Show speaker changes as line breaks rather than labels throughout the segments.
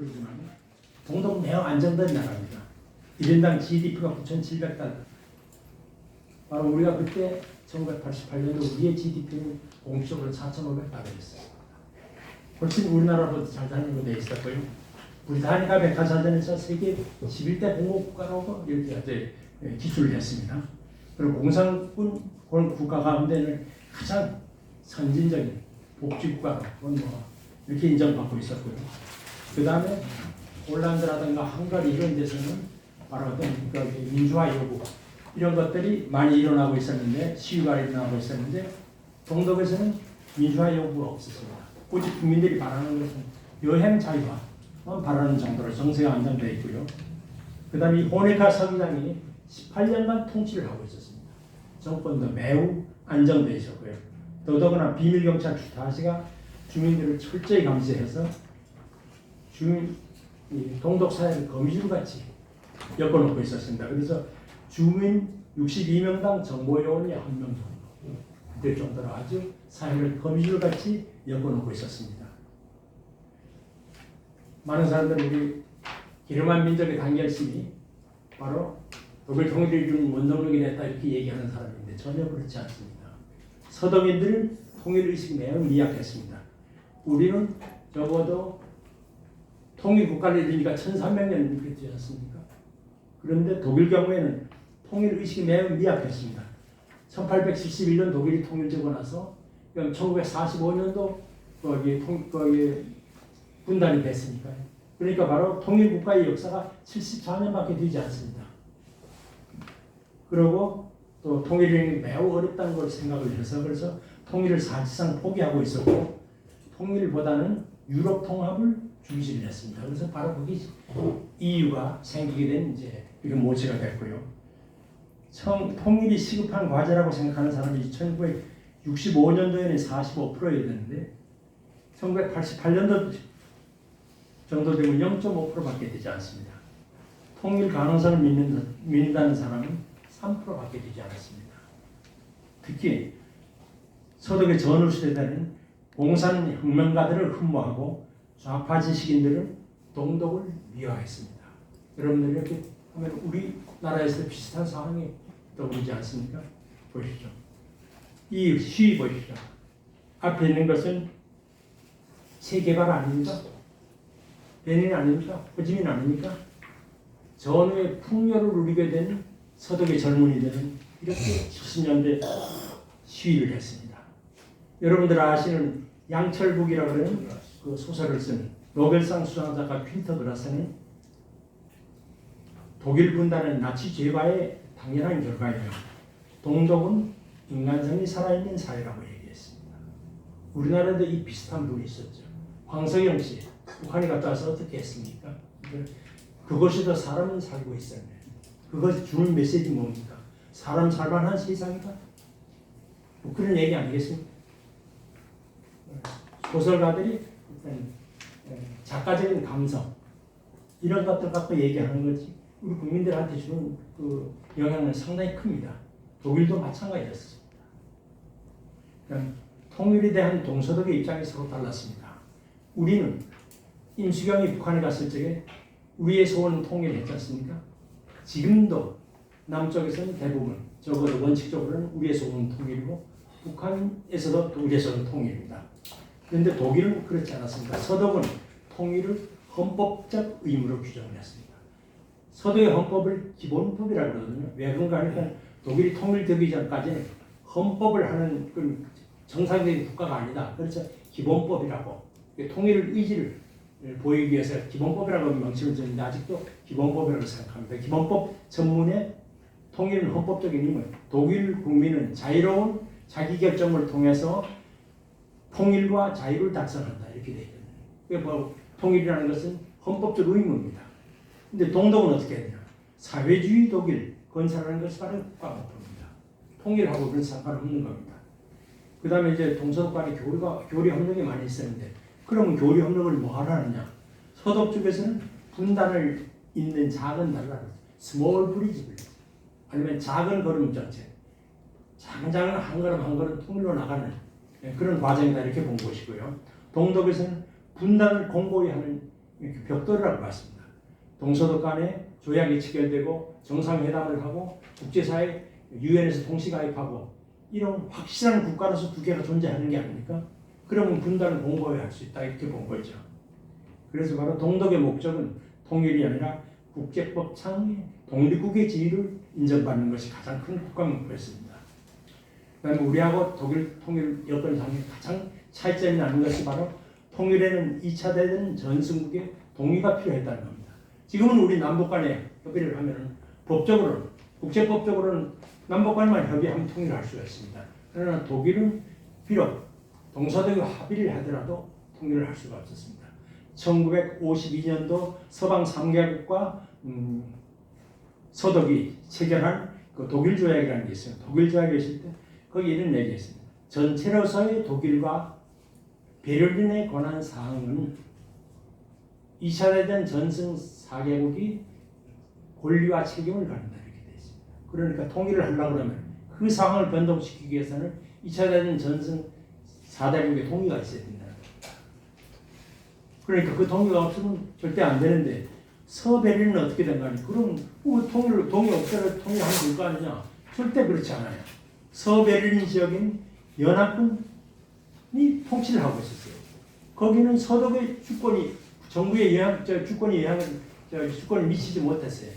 그러지만 동독은 매우 안정된 나라입니다. 1인당 GDP가 9,700달러. 바로 우리가 그때 1988년도 우리의 GDP는 공식적으로 4,500달러였어요. 훨씬 우리나라보다 잘 살고 돼 있었고요. 브리타니아 백과사전에서 세계 11대 공업국가라고 이렇게 이제 기술을 했습니다. 그리고 공산군 국가 가운데는 가장 선진적인 복지국가로 뭐 이렇게 인정받고 있었고요. 그 다음에 폴란드라든가 헝가리 이런 데서는 바로 어떤 민주화 요구 이런 것들이 많이 일어나고 있었는데 시위가 일어나고 있었는데 동독에서는 민주화 요구가 없었습니다. 오직 국민들이 바라는 것은 여행 자유만 바라는 정도로 정세가 안정되어 있고요. 그 다음에 이 호네카 서기장이 18년간 통치를 하고 있었습니다. 정권도 매우 안정되어 있었고요. 더더구나 비밀경찰 다시가 주민들을 철저히 감시해서 동독 사회를 거미줄같이 엮어놓고 있었습니다. 그래서 주민 62명당 정보요원이 1명 정도 될 정도로 아주 사회를 거미줄같이 엮어놓고 있었습니다. 많은 사람들은 우리 게르만 민족의 단결심이 바로 독일 통일을 이룬 원동력이 됐다 이렇게 얘기하는 사람인데 전혀 그렇지 않습니다. 서독인들은 통일의식이 매우 미약했습니다. 우리는 적어도 통일국가를 이루니까 1300년 이렇게 되지 않습니까? 그런데 독일 경우에는 통일의식이 매우 미약했습니다. 1871년 독일이 통일되고 나서 1945년도 거기에 분단이 됐으니까요. 그러니까 바로 통일국가의 역사가 74년밖에 되지 않습니다. 그리고 또 통일이 매우 어렵다는 걸 생각을 해서 그래서 통일을 사실상 포기하고 있었고 통일보다는 유럽 통합을 중시를 했습니다. 그래서 바로 거기 EU가 생기게 된 이제 이런 모체가 됐고요. 통일이 시급한 과제라고 생각하는 사람이 1965년도에는 45%였는데 1988년도 정도 되면 0.5%밖에 되지 않습니다. 통일 가능성을 믿는다는 사람은 3%밖에 되지 않았습니다. 특히 서독의 전후시대에는 공산 혁명가들을 흠모하고 좌파 지식인들은 동독을 미화했습니다. 여러분들 이렇게 하면 우리나라에서 비슷한 상황이 떠오르지 않습니까? 보시죠. 이 시 보시죠. 앞에 있는 것은 세계발 아닙니까? 베nin 아닙니까? 호지민 아닙니까? 전후의 풍요를 누리게 된 서독의 젊은이들은 이렇게 70년대 시위를 했습니다. 여러분들 아시는 양철북이라고 하는 그 소설을 쓴 노벨상 수상작가 핀터 그라스는 독일 분단은 나치 제과의 당연한 결과이며 동독은 인간성이 살아있는 사회라고 얘기했습니다. 우리나라에도 이 비슷한 분이 있었죠. 황석영 씨, 북한에 갔다 와서 어떻게 했습니까? 그것이 더 사람은 살고 있었네. 그것이 주는 메시지 뭡니까? 사람 살만한 세상이다. 뭐 그런 얘기 아니겠습니까? 소설가들이 작가적인 감성 이런 것들 갖고 얘기하는 거지 우리 국민들한테 주는 그 영향은 상당히 큽니다. 독일도 마찬가지였습니다. 그러니까 통일에 대한 동서독의 입장이 서로 달랐습니다. 우리는 임수경이 북한에 갔을 적에 우리의 소원은 통일을 했지 않습니까? 지금도 남쪽에서는 대부분 적어도 원칙적으로는 우리의 소원은 통일이고 북한에서도 우리의 소원은 통일입니다. 그런데 독일은 그렇지 않았습니다. 서독은 통일을 헌법적 의무로 규정을 했습니다. 서독의 헌법을 기본법이라고 그러거든요. 왜 그런가 하니까 독일이 통일되기 전까지는 헌법을 하는 그 정상적인 국가가 아니다. 그래서 기본법이라고 통일 의지를 보이기 위해서 기본법이라고 명칭을 줬는데 아직도 기본법이라고 생각합니다. 기본법 전문에 통일은 헌법적인 의무, 독일 국민은 자유로운 자기결정을 통해서 통일과 자유를 달성한다 이렇게 되어 있거든요. 그러니까 뭐 통일이라는 것은 헌법적 의무입니다. 근데 동독은 어떻게 했냐? 사회주의 독일 건설하는 것이 바로 국가헌법입니다. 통일하고 그런 상관없는 겁니다. 그 다음에 이제 동서독 간의 교류 협력이 많이 있었는데 그러면 교류 협력을 뭐 하라느냐? 서독 쪽에서는 분단을 잇는 작은 나라를 스몰 브리지를 아니면 작은 걸음 정책 작은 한 걸음 한 걸음 통일로 나가는 그런 과정이다 이렇게 본 것이고요. 동독에서는 분단을 공고히 하는 벽돌이라고 봤습니다. 동서독 간에 조약이 체결되고 정상회담을 하고 국제사회 유엔에서 동시가입하고 이런 확실한 국가로서 두 개가 존재하는 게 아닙니까? 그러면 분단을 공고할 수 있다 이렇게 본 거죠. 그래서 바로 동독의 목적은 통일이 아니라 국제법 창의, 독립국의 지위를 인정받는 것이 가장 큰 국가 목표였습니다. 그다음에 우리하고 독일 통일 여건상에 가장 차이점이 나는 것이 바로 통일에는 2차 대전 전승국의 동의가 필요했다는 겁니다. 지금은 우리 남북 간에 협의를 하면 법적으로는 국제법적으로는 남북 간만 협의하면 통일할 수가 있습니다. 그러나 독일은 비록 동서독의 합의를 하더라도 통일을 할 수가 없었습니다. 1952년도 서방 3개국과 서독이 체결한 그 독일 조약이라는 게 있어요. 독일 조약이 있을 때 거기 이런 얘기가 있습니다. 전체로서의 독일과 베를린에 관한 사항은 2차 대전 전승 4개국이 권리와 책임을 갖는다 이렇게 되어 있습니다. 그러니까 통일을 하려고 그러면 그 상황을 변동시키기 위해서는 2차 대전 전승 4대국의 동의가 있어야 된다는 겁니다. 그러니까 그 동의가 없으면 절대 안 되는데 서베를린은 어떻게 된 거 아니에요? 그럼 동의 없더라도 통일하면 될 거 아니냐? 절대 그렇지 않아요. 서베를린 지역인 연합군이 통치를 하고 있었어요. 거기는 서독의 주권이 정부의 주권이 미치지 못했어요.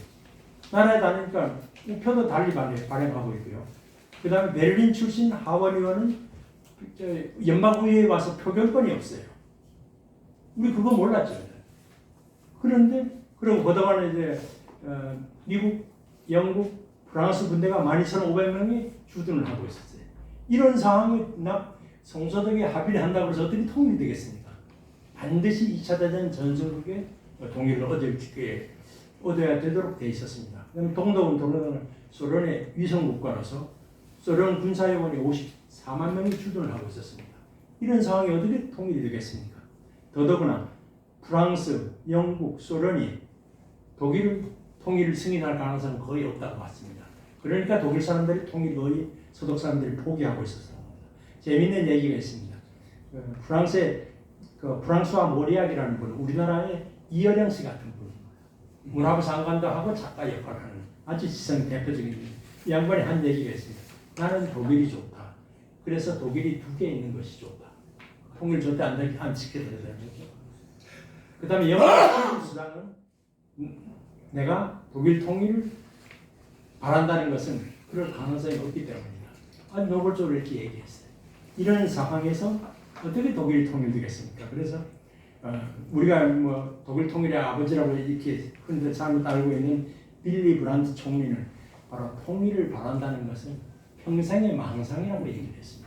나라에 다니까 우표도 달리 발행하고 있고요. 그 다음에 베를린 출신 하원 의원은 연방의회에 와서 표결권이 없어요. 우리 그거 몰랐죠. 그런데 그럼 그동안 이제 미국, 영국, 프랑스 군대가 12,500명이 주둔을 하고 있었어요. 이런 상황에 성서독이 합의를 한다고 해서 어떻게 통일이 되겠습니까? 반드시 2차 대전 전승국의 동의를 얻어야 되도록 되어 있었습니다. 동독은 소련의 위성국가로서 소련 군사요원이 54만 명이 주둔을 하고 있었습니다. 이런 상황이 어떻게 통일이 되겠습니까? 더더구나 프랑스, 영국, 소련이 독일 통일을 승인할 가능성은 거의 없다고 봤습니다. 그러니까 독일 사람들이 통일을 거의 서독 사람들이 포기하고 있었습니다. 재미있는 얘기가 있습니다. 프랑스의 프랑스와 모리악이라는 분, 우리나라의 이어령 씨 같은 분, 문화부 장관도 하고 작가 역할을 하는 아주 지성 대표적인 이 양반이 한 얘기가 있습니다. 나는 독일이 좋다. 그래서 독일이 두 개 있는 것이 좋다. 통일 절대 안 지켜야 된다는 거죠. 그 다음에 영국 수장은 내가 독일 통일을 바란다는 것은 그럴 가능성이 없기 때문이다. 아주 노골적으로 이렇게 얘기했어요. 이런 상황에서 어떻게 독일이 통일되겠습니까? 그래서 우리가 뭐 독일 통일의 아버지라고 이렇게 흔히 잘못 알고 있는 빌리 브란트 총리는 바로 통일을 바란다는 것은 평생의 망상이라고 얘기를 했습니다.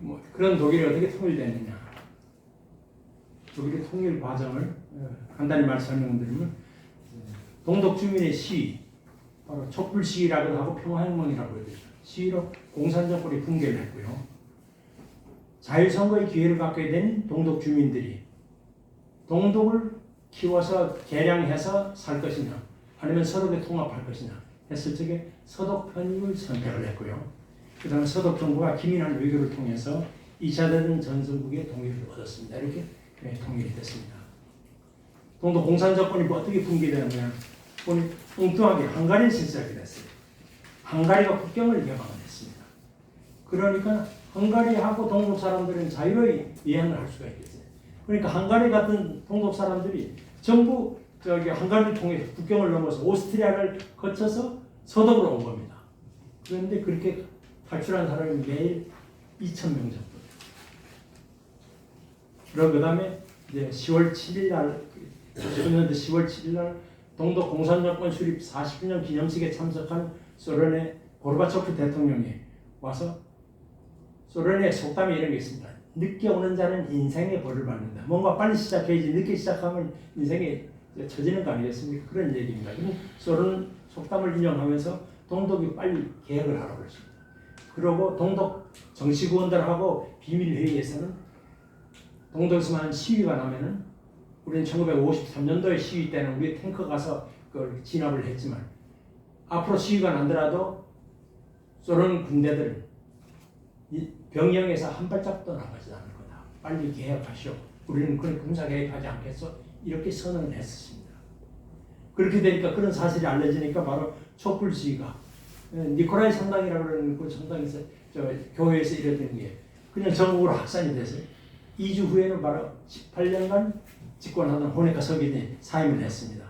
뭐 그런 독일이 어떻게 통일됐느냐? 독일의 통일 과정을 간단히 설명드리면 동독 주민의 시위, 바로 촛불 시위라고 하고 평화혁명이라고 해야 되죠. 시위로 공산정권이 붕괴를 했고요. 자유선거의 기회를 갖게 된 동독 주민들이 동독을 키워서 개량해서 살 것이냐 아니면 서독에 통합할 것이냐 했을 적에 서독 편입을 선택을 했고요. 그 다음에 서독 정부가 기민한 외교를 통해서 2차 대전 전승국의 동의를 얻었습니다. 이렇게 통일이 됐습니다. 동독 공산정권이 어떻게 붕괴되느냐 보니 엉뚱하게 헝가리를 실시하게 됐어요. 헝가리가 국경을 개방을 했습니다. 그러니까 헝가리하고 동독 사람들은 자유로이 여행을 할 수가 있겠어요. 그러니까 헝가리 같은 동독 사람들이 전부 헝가리를 통해 국경을 넘어서 오스트리아를 거쳐서 서독으로 온 겁니다. 그런데 그렇게 탈출한 사람이 매일 2,000명 정도. 그리고 그 다음에 이제 10월 7일 날, 19년도 10월 7일 날 동독 공산정권 수립 40주년 기념식에 참석한 소련의 고르바초프 대통령이 와서 소련의 속담이 이런 게 있습니다. 늦게 오는 자는 인생의 벌을 받는다. 뭔가 빨리 시작해야지 늦게 시작하면 인생에 처지는 거 아니겠습니까? 그런 얘기입니다. 소련 속담을 인용하면서 동독이 빨리 개혁을 하라고 그랬습니다. 그리고 동독 정치구원들하고 비밀회의에서는 동독에서만 시위가 나면은 우리는 1953년도에 시위 때는 우리 탱크 가서 그걸 진압을 했지만 앞으로 시위가 나더라도 소련 군대들은 병영에서 한 발짝도 나가지 않을 거다. 빨리 개혁하시오. 우리는 그런 군사 개혁하지 않겠어? 이렇게 선언을 했었습니다. 그렇게 되니까 그런 사실이 알려지니까 바로 촛불 시위가 니콜라이 성당이라고 그러는 그 성당에서 교회에서 이랬던 게 그냥 전국으로 확산이 됐어요. 2주 후에는 바로 18년간 집권하던 호네카 서기관이 사임을 했습니다.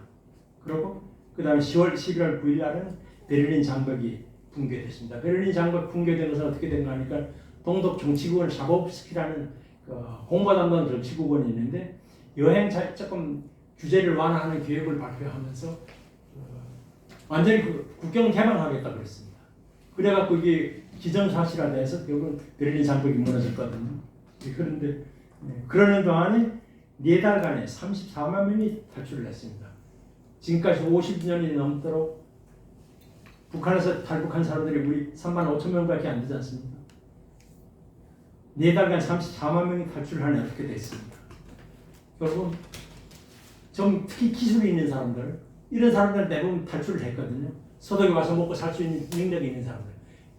그리고 그 다음에 10월 11월 9일 날은 베를린 장벽이 붕괴됐습니다. 베를린 장벽 붕괴된 것은 어떻게 된가 하니까 동독 정치국원 샤보브스키라는 그 홍보담당 정치국원이 있는데 여행 조금 규제를 완화하는 계획을 발표하면서 완전히 국경 개방하겠다 그랬습니다. 그래갖고 이게 기정사실화돼서 결국은 베를린 장벽이 무너졌거든요. 그런데 그러는 동안에 4달간에 34만 명이 탈출을 했습니다. 지금까지 50년이 넘도록 북한에서 탈북한 사람들이 우리 3만 5천 명밖에 안 되지 않습니까? 4달간 34만 명이 탈출을 하니 어떻게 됐습니까? 결국 좀 특히 기술이 있는 사람들, 이런 사람들 대부분 탈출을 했거든요. 서독에 와서 먹고 살 수 있는 능력이 있는 사람들.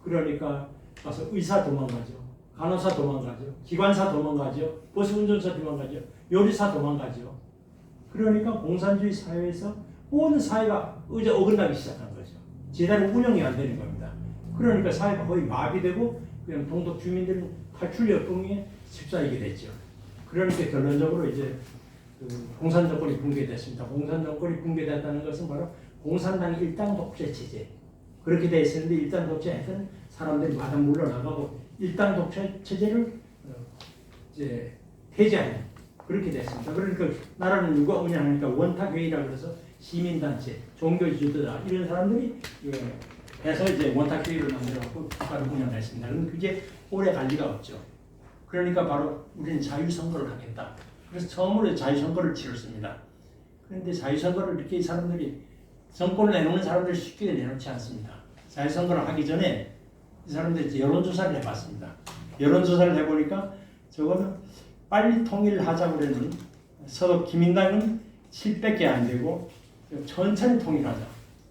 그러니까 가서 의사 도망가죠. 간호사 도망가죠. 기관사 도망가죠. 버스 운전사 도망가죠. 요리사 도망가죠. 그러니까 공산주의 사회에서 모든 사회가 이제 어긋나기 시작한 거죠. 제대로 운영이 안 되는 겁니다. 그러니까 사회가 거의 마비되고 그냥 동독 주민들은 탈출 역풍에 휩싸이게 됐죠. 그러니까 결론적으로 이제 공산 정권이 붕괴됐습니다. 공산 정권이 붕괴됐다는 것은 바로 공산당 일당 독재 체제. 그렇게 돼 있었는데 일당 독재에서는 사람들이 마다 물러나가고 일당 독재 체제를 이제 폐지하는 그렇게 됐습니다. 그러니까 나라는 누가 운영하니까 원탁회의라 그래서 시민단체, 종교지도자 이런 사람들이 해서 이제 원탁회의를 만들어갖고 국가를 운영했습니다. 그럼 그게 오래 갈 리가 없죠. 그러니까 바로 우리는 자유선거를 하겠다. 그래서 처음으로 자유선거를 치렀습니다. 그런데 자유선거를 이렇게 이 사람들이 정권을 내놓는 사람들이 쉽게 내놓지 않습니다. 자유선거를 하기 전에 이 사람들이 이제 여론조사를 해봤습니다. 여론조사를 해보니까 저거는 빨리 통일하자고 그러는 서로 기민당은 700개 안 되고 천천히 통일하자.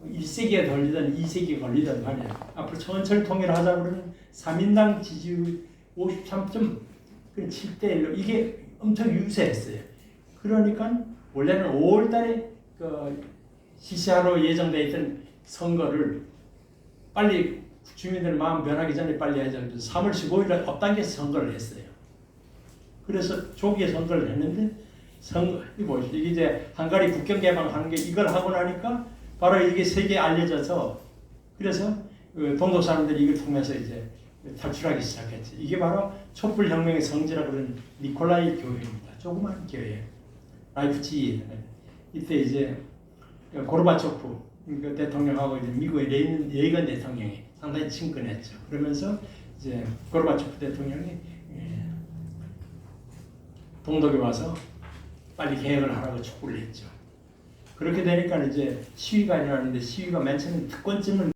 1세기에 걸리든 2세기에 걸리든 간에 앞으로 천천히 통일하자고 그러는 3인당 지지율 53.7대1로 이게 엄청 유세했어요. 그러니까 원래는 5월달에 실시하러 예정되어 있던 선거를 빨리 주민들 마음 변하기 전에 빨리 하자. 그래서 3월 15일에 앞당겨서 선거를 했어요. 그래서 조기에 선거를 했는데 이게 이제 헝가리 국경 개방하는 게 이걸 하고 나니까 바로 이게 세계에 알려져서 그래서 동독 사람들이 이걸 통해서 이제 탈출하기 시작했지. 이게 바로 촛불 혁명의 성지라고 하는 니콜라이 교회입니다. 조그만 교회. 라이프치히 이때 이제 고르바초프 대통령하고 이제 미국의 레이건 대통령이 상당히 친근했죠. 그러면서 이제 고르바초프 대통령이 동독에 와서 빨리 개혁을 하라고 촉구를 했죠. 그렇게 되니까 이제 시위가 일어나는데 시위가 맨 처음에 특권층을